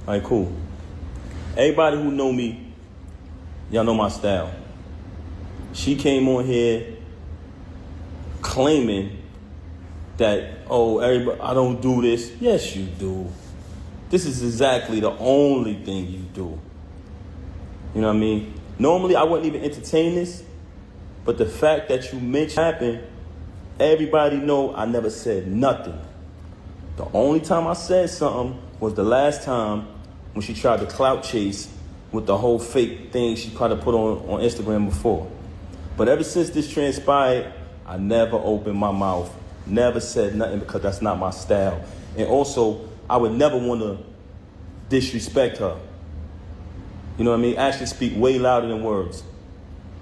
All right, cool. Everybody who know me, y'all know my style. She came on here claiming that, oh, everybody, I don't do this. Yes, you do. This is exactly the only thing you do. You know what I mean? Normally, I wouldn't even entertain this, but the fact that you mentioned happened, everybody know I never said nothing. The only time I said something was the last time when she tried to clout chase with the whole fake thing she tried to put on Instagram before. But ever since this transpired, I never opened my mouth, never said nothing because that's not my style. And also, I would never want to disrespect her. You know what I mean? Actions speak way louder than words.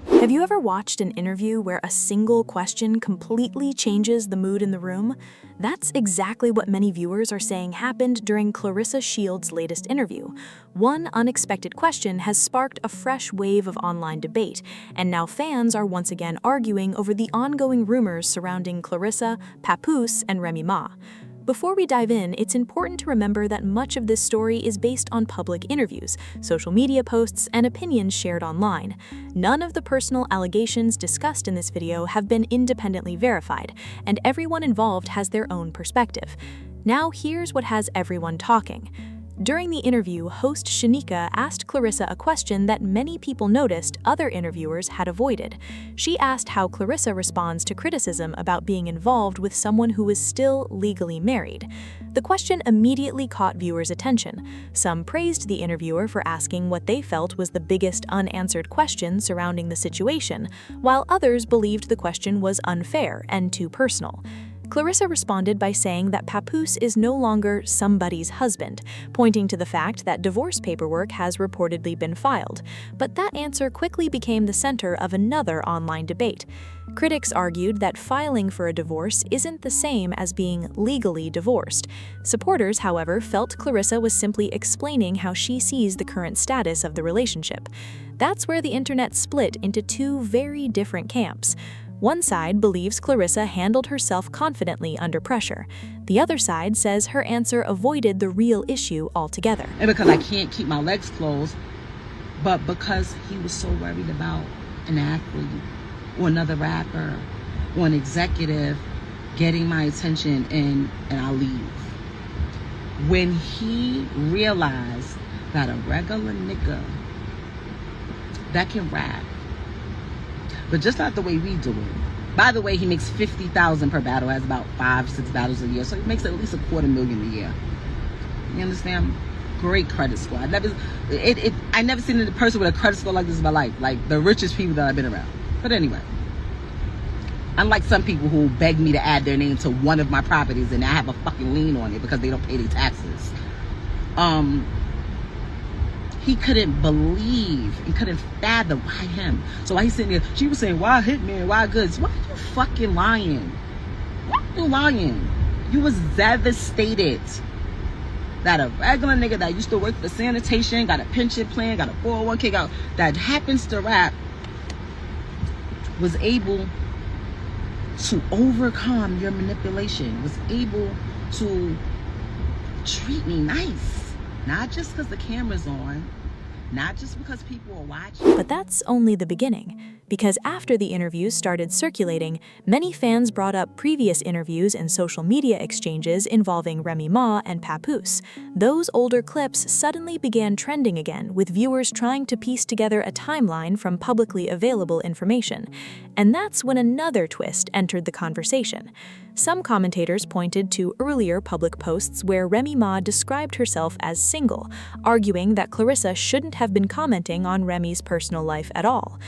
Have you ever watched an interview where a single question completely changes the mood in the room? That's exactly what many viewers are saying happened during Claressa Shields' latest interview. One unexpected question has sparked a fresh wave of online debate, and now fans are once again arguing over the ongoing rumors surrounding Claressa, Papoose, and Remy Ma. Before we dive in, it's important to remember that much of this story is based on public interviews, social media posts, and opinions shared online. None of the personal allegations discussed in this video have been independently verified, and everyone involved has their own perspective. Now here's what has everyone talking. During the interview, host Shanika asked Claressa a question that many people noticed other interviewers had avoided. She asked how Claressa responds to criticism about being involved with someone who is still legally married. The question immediately caught viewers' attention. Some praised the interviewer for asking what they felt was the biggest unanswered question surrounding the situation, while others believed the question was unfair and too personal. Claressa responded by saying that Papoose is no longer somebody's husband, pointing to the fact that divorce paperwork has reportedly been filed. But that answer quickly became the center of another online debate. Critics argued that filing for a divorce isn't the same as being legally divorced. Supporters, however, felt Claressa was simply explaining how she sees the current status of the relationship. That's where the internet split into two very different camps. One side believes Claressa handled herself confidently under pressure. The other side says her answer avoided the real issue altogether. And because I can't keep my legs closed, but because he was so worried about an athlete or another rapper or an executive getting my attention and I'll leave. When he realized that a regular nigga that can rap, but just not the way we do it. By the way, he makes $50,000 per battle, has about 5-6 battles a year, so he makes at least $250,000 a year. You understand? Great credit score. I never seen a person with a credit score like this in my life, like the richest people that I've been around. But anyway, unlike some people who beg me to add their name to one of my properties and I have a fucking lien on it because they don't pay their taxes. He couldn't believe, he couldn't fathom why him. So while he's sitting there, she was saying, why Hitman, why Goods? Why are you fucking lying? Why are you lying? You was devastated that a regular nigga that used to work for sanitation, got a pension plan, got a 401k, that happens to rap, was able to overcome your manipulation, was able to treat me nice. Not just because the camera's on, not just because people are watching. But that's only the beginning, because after the interviews started circulating, many fans brought up previous interviews and social media exchanges involving Remy Ma and Papoose. Those older clips suddenly began trending again, with viewers trying to piece together a timeline from publicly available information. And that's when another twist entered the conversation. Some commentators pointed to earlier public posts where Remy Ma described herself as single, arguing that Claressa shouldn't have been commenting on Remy's personal life at all.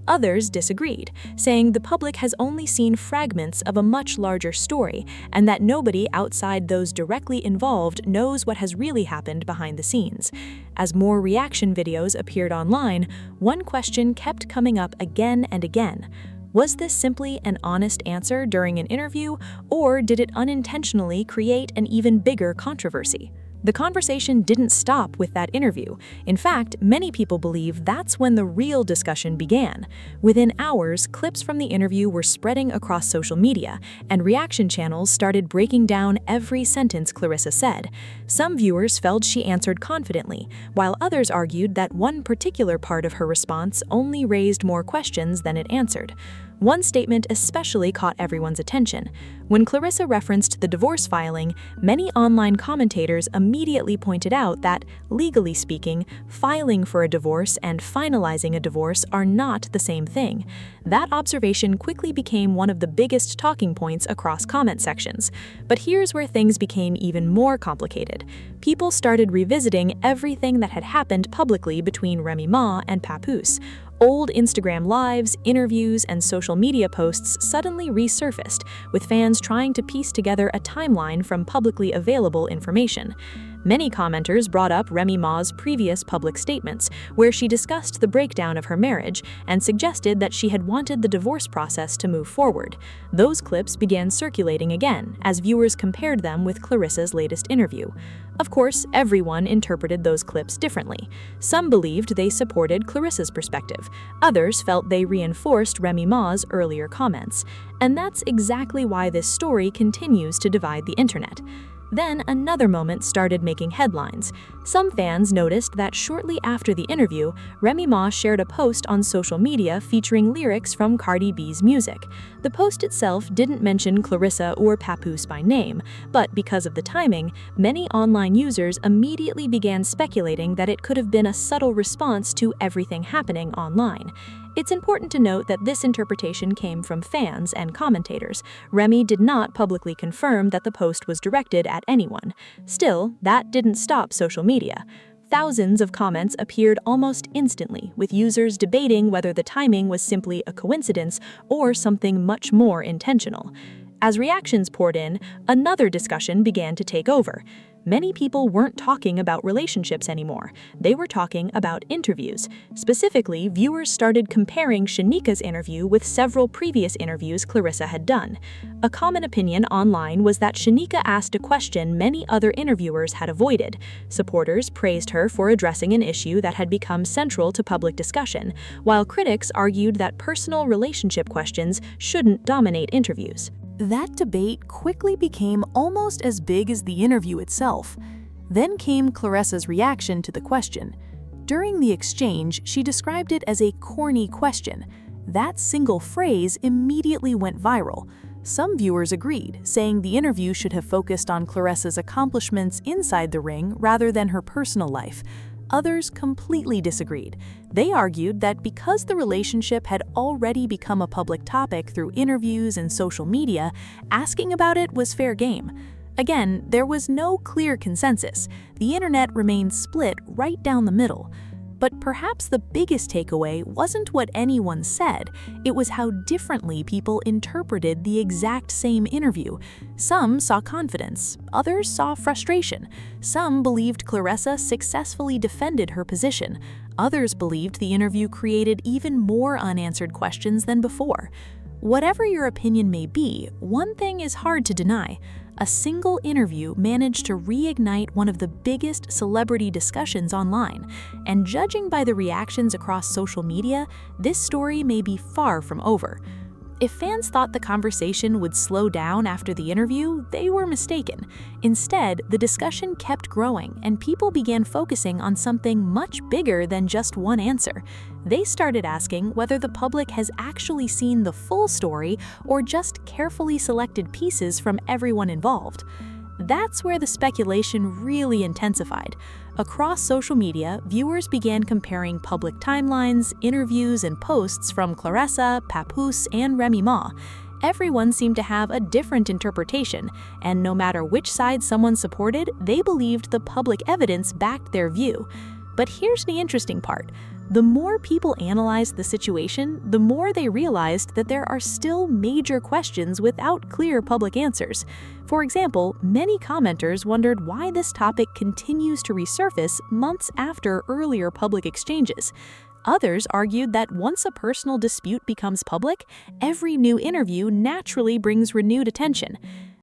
Others disagreed, saying the public has only seen fragments of a much larger story and that nobody outside those directly involved knows what has really happened behind the scenes. As more reaction videos appeared online, one question kept coming up again and again. Was this simply an honest answer during an interview, or did it unintentionally create an even bigger controversy? The conversation didn't stop with that interview. In fact, many people believe that's when the real discussion began. Within hours, clips from the interview were spreading across social media, and reaction channels started breaking down every sentence Claressa said. Some viewers felt she answered confidently, while others argued that one particular part of her response only raised more questions than it answered. One statement especially caught everyone's attention. When Claressa referenced the divorce filing, many online commentators immediately pointed out that, legally speaking, filing for a divorce and finalizing a divorce are not the same thing. That observation quickly became one of the biggest talking points across comment sections. But here's where things became even more complicated. People started revisiting everything that had happened publicly between Remy Ma and Papoose. Old Instagram lives, interviews, and social media posts suddenly resurfaced, with fans trying to piece together a timeline from publicly available information. Many commenters brought up Remy Ma's previous public statements, where she discussed the breakdown of her marriage and suggested that she had wanted the divorce process to move forward. Those clips began circulating again as viewers compared them with Claressa's latest interview. Of course, everyone interpreted those clips differently. Some believed they supported Claressa's perspective. Others felt they reinforced Remy Ma's earlier comments. And that's exactly why this story continues to divide the internet. Then another moment started making headlines. Some fans noticed that shortly after the interview, Remy Ma shared a post on social media featuring lyrics from Cardi B's music. The post itself didn't mention Claressa or Papoose by name, but because of the timing, many online users immediately began speculating that it could have been a subtle response to everything happening online. It's important to note that this interpretation came from fans and commentators. Remy did not publicly confirm that the post was directed at anyone. Still, that didn't stop social media. Thousands of comments appeared almost instantly, with users debating whether the timing was simply a coincidence or something much more intentional. As reactions poured in, another discussion began to take over. Many people weren't talking about relationships anymore. They were talking about interviews. Specifically, viewers started comparing Shanika's interview with several previous interviews Claressa had done. A common opinion online was that Shanika asked a question many other interviewers had avoided. Supporters praised her for addressing an issue that had become central to public discussion, while critics argued that personal relationship questions shouldn't dominate interviews. That debate quickly became almost as big as the interview itself. Then came Claressa's reaction to the question. During the exchange, she described it as a corny question. That single phrase immediately went viral. Some viewers agreed, saying the interview should have focused on Claressa's accomplishments inside the ring rather than her personal life. Others completely disagreed. They argued that because the relationship had already become a public topic through interviews and social media, asking about it was fair game. Again, there was no clear consensus. The internet remained split right down the middle. But perhaps the biggest takeaway wasn't what anyone said, it was how differently people interpreted the exact same interview. Some saw confidence, others saw frustration. Some believed Claressa successfully defended her position. Others believed the interview created even more unanswered questions than before. Whatever your opinion may be, one thing is hard to deny. A single interview managed to reignite one of the biggest celebrity discussions online, and judging by the reactions across social media, this story may be far from over. If fans thought the conversation would slow down after the interview, they were mistaken. Instead, the discussion kept growing, and people began focusing on something much bigger than just one answer. They started asking whether the public has actually seen the full story or just carefully selected pieces from everyone involved. That's where the speculation really intensified. Across social media, viewers began comparing public timelines, interviews, and posts from Claressa, Papoose, and Remy Ma. Everyone seemed to have a different interpretation, and no matter which side someone supported, they believed the public evidence backed their view. But here's the interesting part. The more people analyzed the situation, the more they realized that there are still major questions without clear public answers. For example, many commenters wondered why this topic continues to resurface months after earlier public exchanges. Others argued that once a personal dispute becomes public, every new interview naturally brings renewed attention.